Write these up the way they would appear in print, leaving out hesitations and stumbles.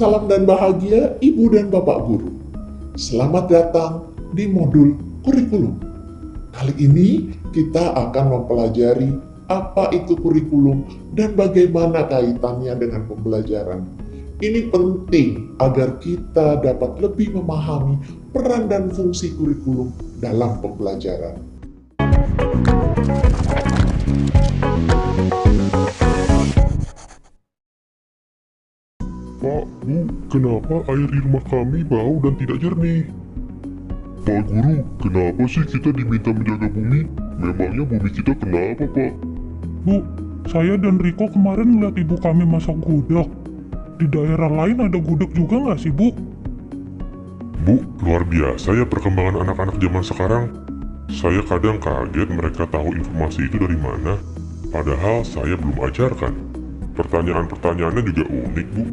Salam dan bahagia Ibu dan Bapak Guru. Selamat datang di modul kurikulum. Kali ini kita akan mempelajari apa itu kurikulum dan bagaimana kaitannya dengan pembelajaran. Ini penting agar kita dapat lebih memahami peran dan fungsi kurikulum dalam pembelajaran. Pak, Bu, kenapa air di rumah kami bau dan tidak jernih? Pak Guru, kenapa sih kita diminta menjaga bumi? Memangnya bumi kita kenapa, Pak? Bu, saya dan Riko kemarin ngeliat ibu kami masak gudeg. Di daerah lain ada gudeg juga nggak sih, Bu? Bu, luar biasa ya perkembangan anak-anak zaman sekarang. Saya kadang kaget mereka tahu informasi itu dari mana, padahal saya belum ajarkan. Pertanyaan-pertanyaannya juga unik, Bu.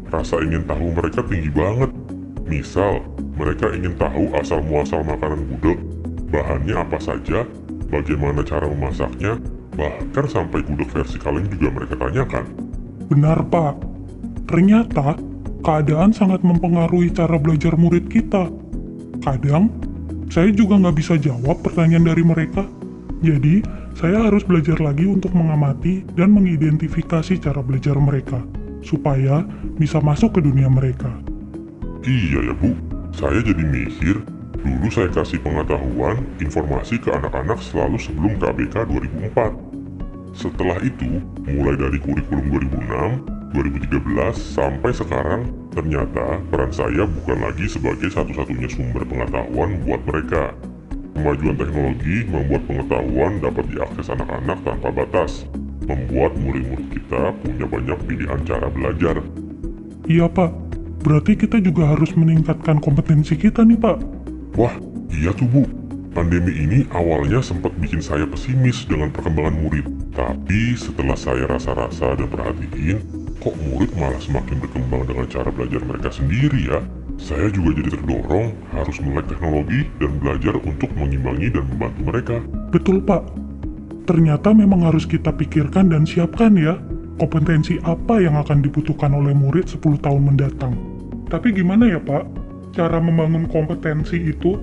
Rasa ingin tahu mereka tinggi banget. Misal, mereka ingin tahu asal-muasal makanan gudeg, bahannya apa saja, bagaimana cara memasaknya, bahkan sampai gudeg versi kaleng juga mereka tanyakan. Benar, Pak. Ternyata, keadaan sangat mempengaruhi cara belajar murid kita. Kadang, saya juga nggak bisa jawab pertanyaan dari mereka. Jadi, saya harus belajar lagi untuk mengamati dan mengidentifikasi cara belajar mereka, supaya bisa masuk ke dunia mereka. Iya ya Bu, saya jadi mikir, dulu saya kasih pengetahuan, informasi ke anak-anak selalu sebelum KBK 2004. Setelah itu, mulai dari kurikulum 2006, 2013, sampai sekarang, ternyata peran saya bukan lagi sebagai satu-satunya sumber pengetahuan buat mereka. Kemajuan teknologi membuat pengetahuan dapat diakses anak-anak tanpa batas, membuat murid-murid kita punya banyak pilihan cara belajar. Iya, Pak. Berarti kita juga harus meningkatkan kompetensi kita nih, Pak. Wah, iya tuh Bu. Pandemi ini awalnya sempat bikin saya pesimis dengan perkembangan murid. Tapi setelah saya rasa-rasa dan perhatiin, kok murid malah semakin berkembang dengan cara belajar mereka sendiri ya. Saya juga jadi terdorong harus melek teknologi dan belajar untuk mengimbangi dan membantu mereka. Betul, Pak. Ternyata memang harus kita pikirkan dan siapkan ya, kompetensi apa yang akan dibutuhkan oleh murid 10 tahun mendatang. Tapi gimana ya, Pak, cara membangun kompetensi itu?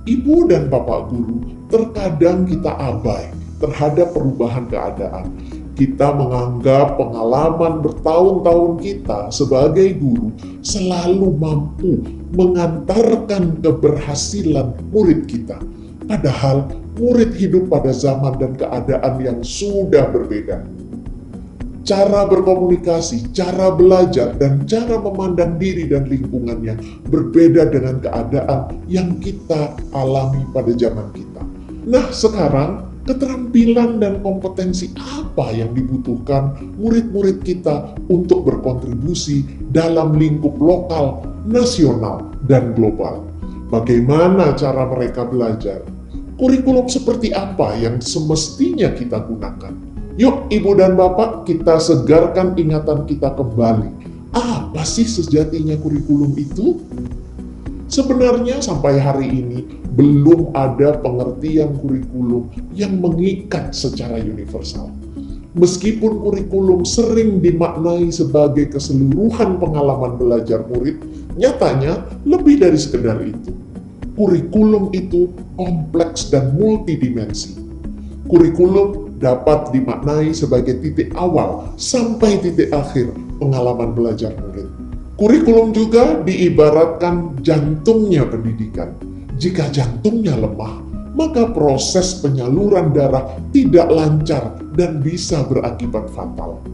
Ibu dan Bapak Guru, terkadang kita abai terhadap perubahan keadaan. Kita menganggap pengalaman bertahun-tahun kita sebagai guru selalu mampu mengantarkan keberhasilan murid kita. Padahal murid hidup pada zaman dan keadaan yang sudah berbeda. Cara berkomunikasi, cara belajar, dan cara memandang diri dan lingkungannya berbeda dengan keadaan yang kita alami pada zaman kita. Nah, sekarang keterampilan dan kompetensi apa yang dibutuhkan murid-murid kita untuk berkontribusi dalam lingkup lokal, nasional, dan global? Bagaimana cara mereka belajar? Kurikulum seperti apa yang semestinya kita gunakan? Yuk Ibu dan Bapak, kita segarkan ingatan kita kembali. Apa sih sejatinya kurikulum itu? Sebenarnya sampai hari ini belum ada pengertian kurikulum yang mengikat secara universal. Meskipun kurikulum sering dimaknai sebagai keseluruhan pengalaman belajar murid, nyatanya lebih dari sekedar itu. Kurikulum itu kompleks dan multidimensi. Kurikulum dapat dimaknai sebagai titik awal sampai titik akhir pengalaman belajar murid. Kurikulum juga diibaratkan jantungnya pendidikan. Jika jantungnya lemah, maka proses penyaluran darah tidak lancar dan bisa berakibat fatal.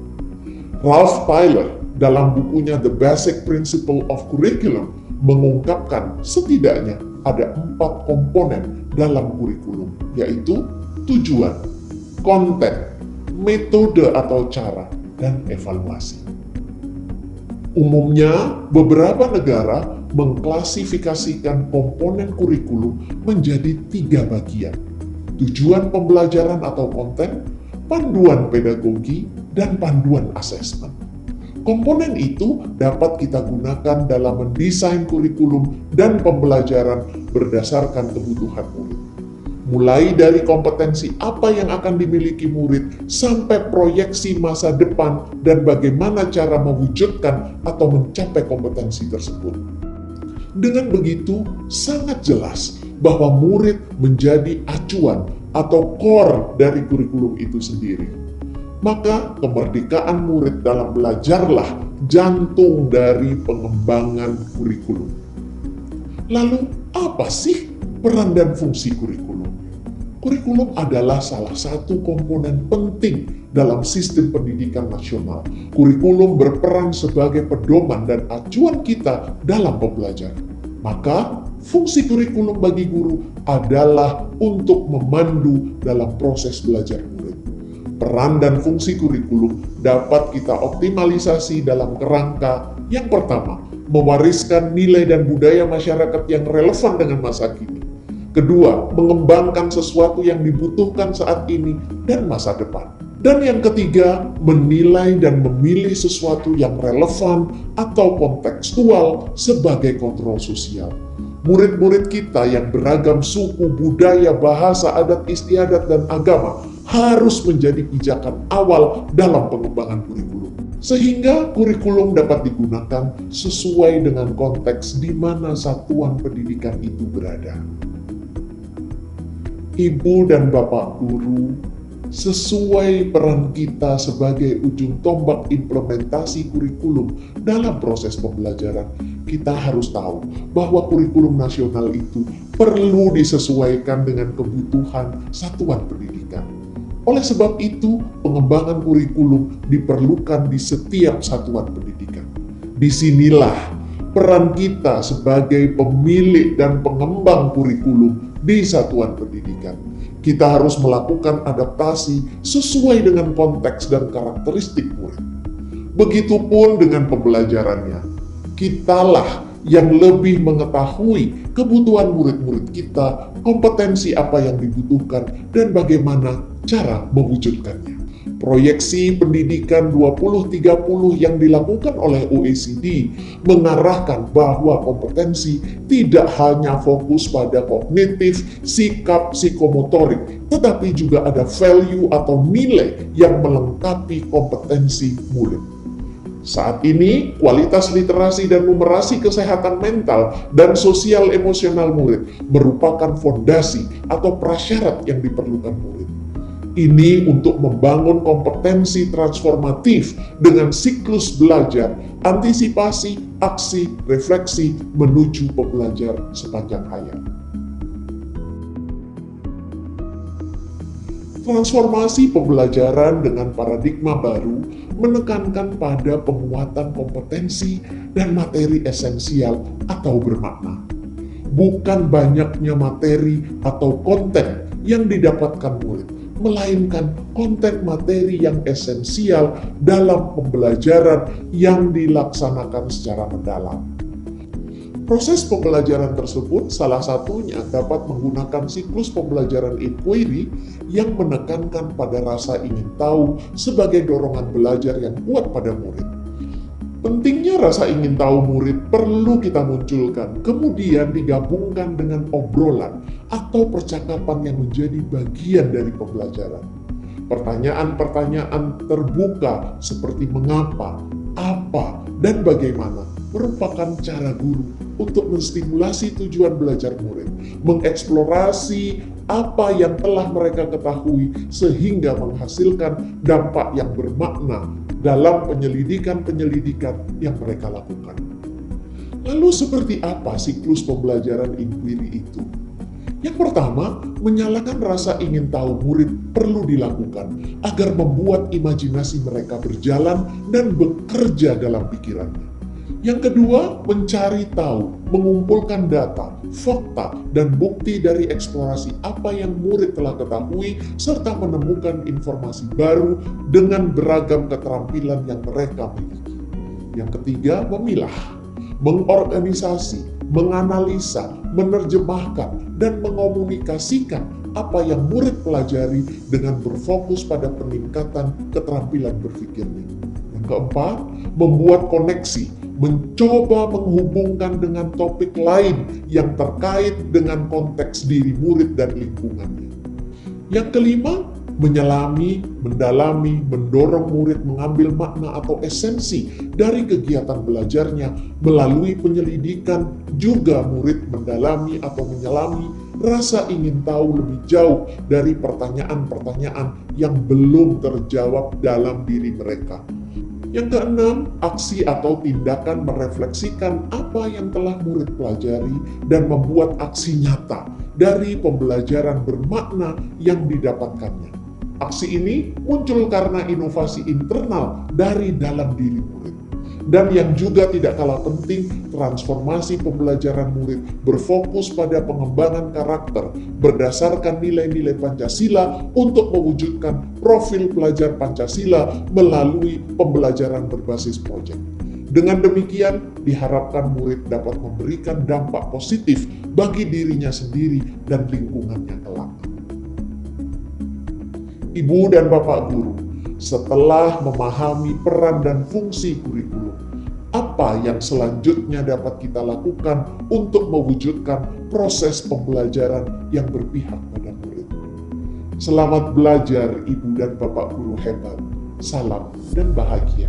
Ralph Tyler dalam bukunya The Basic Principle of Curriculum mengungkapkan setidaknya ada 4 komponen dalam kurikulum, yaitu tujuan, konten, metode atau cara, dan evaluasi. Umumnya, beberapa negara mengklasifikasikan komponen kurikulum menjadi 3 bagian: tujuan pembelajaran atau konten, panduan pedagogi, dan panduan asesmen. Komponen itu dapat kita gunakan dalam mendesain kurikulum dan pembelajaran berdasarkan kebutuhan murid. mulai dari kompetensi apa yang akan dimiliki murid sampai proyeksi masa depan dan bagaimana cara mewujudkan atau mencapai kompetensi tersebut. Dengan begitu, sangat jelas bahwa murid menjadi acuan atau core dari kurikulum itu sendiri. Maka kemerdekaan murid dalam belajarlah jantung dari pengembangan kurikulum. Lalu, apa sih peran dan fungsi kurikulum? Kurikulum adalah salah satu komponen penting dalam sistem pendidikan nasional. Kurikulum berperan sebagai pedoman dan acuan kita dalam pembelajaran. Maka, fungsi kurikulum bagi guru adalah untuk memandu dalam proses belajar murid. Peran dan fungsi kurikulum dapat kita optimalisasi dalam kerangka yang pertama, mewariskan nilai dan budaya masyarakat yang relevan dengan masa kini. Kedua, mengembangkan sesuatu yang dibutuhkan saat ini dan masa depan. Dan yang ketiga, menilai dan memilih sesuatu yang relevan atau kontekstual sebagai kontrol sosial. Murid-murid kita yang beragam suku, budaya, bahasa, adat istiadat, dan agama harus menjadi pijakan awal dalam pengembangan kurikulum. Sehingga kurikulum dapat digunakan sesuai dengan konteks di mana satuan pendidikan itu berada. Ibu dan Bapak guru, sesuai peran kita sebagai ujung tombak implementasi kurikulum dalam proses pembelajaran, kita harus tahu bahwa kurikulum nasional itu perlu disesuaikan dengan kebutuhan satuan pendidikan. Oleh sebab itu, pengembangan kurikulum diperlukan di setiap satuan pendidikan. Disinilah peran kita sebagai pemilik dan pengembang kurikulum di satuan pendidikan. Kita harus melakukan adaptasi sesuai dengan konteks dan karakteristik murid. Begitupun dengan pembelajarannya. Kitalah yang lebih mengetahui kebutuhan murid-murid kita, kompetensi apa yang dibutuhkan, dan bagaimana cara mewujudkannya. Proyeksi pendidikan 2030 yang dilakukan oleh OECD mengarahkan bahwa kompetensi tidak hanya fokus pada kognitif, sikap, psikomotorik, tetapi juga ada value atau nilai yang melengkapi kompetensi murid. Saat ini, kualitas literasi dan numerasi kesehatan mental dan sosial emosional murid merupakan fondasi atau prasyarat yang diperlukan murid. Ini untuk membangun kompetensi transformatif dengan siklus belajar, antisipasi, aksi, refleksi menuju pembelajar sepanjang hayat. Transformasi pembelajaran dengan paradigma baru menekankan pada penguatan kompetensi dan materi esensial atau bermakna. Bukan banyaknya materi atau konten yang didapatkan murid, melainkan konten materi yang esensial dalam pembelajaran yang dilaksanakan secara mendalam. Proses pembelajaran tersebut salah satunya dapat menggunakan siklus pembelajaran inquiry yang menekankan pada rasa ingin tahu sebagai dorongan belajar yang kuat pada murid. Pentingnya rasa ingin tahu murid perlu kita munculkan, kemudian digabungkan dengan obrolan atau percakapan yang menjadi bagian dari pembelajaran. Pertanyaan-pertanyaan terbuka seperti mengapa, apa, dan bagaimana merupakan cara guru untuk menstimulasi tujuan belajar murid, mengeksplorasi apa yang telah mereka ketahui sehingga menghasilkan dampak yang bermakna dalam penyelidikan-penyelidikan yang mereka lakukan. Lalu seperti apa siklus pembelajaran inquiry itu? Yang pertama, menyalakan rasa ingin tahu murid perlu dilakukan agar membuat imajinasi mereka berjalan dan bekerja dalam pikirannya. Yang kedua, mencari tahu, mengumpulkan data, fakta, dan bukti dari eksplorasi apa yang murid telah ketahui, serta menemukan informasi baru dengan beragam keterampilan yang mereka miliki. Yang ketiga, memilah, mengorganisasi, menganalisa, menerjemahkan, dan mengomunikasikan apa yang murid pelajari dengan berfokus pada peningkatan keterampilan berpikirnya. Yang keempat, membuat koneksi, mencoba menghubungkan dengan topik lain yang terkait dengan konteks diri murid dan lingkungannya. Yang kelima, menyelami, mendalami, mendorong murid mengambil makna atau esensi dari kegiatan belajarnya melalui penyelidikan. Juga murid mendalami atau menyelami rasa ingin tahu lebih jauh dari pertanyaan-pertanyaan yang belum terjawab dalam diri mereka. Yang keenam, aksi atau tindakan merefleksikan apa yang telah murid pelajari dan membuat aksi nyata dari pembelajaran bermakna yang didapatkannya. Aksi ini muncul karena inovasi internal dari dalam diri murid. Dan yang juga tidak kalah penting, transformasi pembelajaran murid berfokus pada pengembangan karakter berdasarkan nilai-nilai Pancasila untuk mewujudkan profil pelajar Pancasila melalui pembelajaran berbasis proyek. Dengan demikian, diharapkan murid dapat memberikan dampak positif bagi dirinya sendiri dan lingkungannya kelak. Ibu dan Bapak Guru, setelah memahami peran dan fungsi kurikulum, apa yang selanjutnya dapat kita lakukan untuk mewujudkan proses pembelajaran yang berpihak pada murid? Selamat belajar, Ibu dan Bapak Guru hebat. Salam dan bahagia.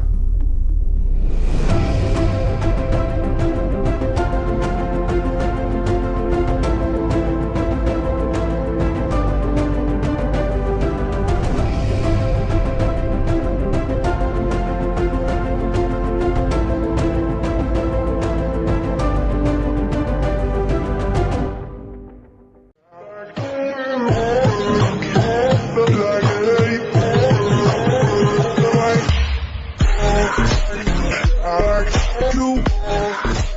I like you.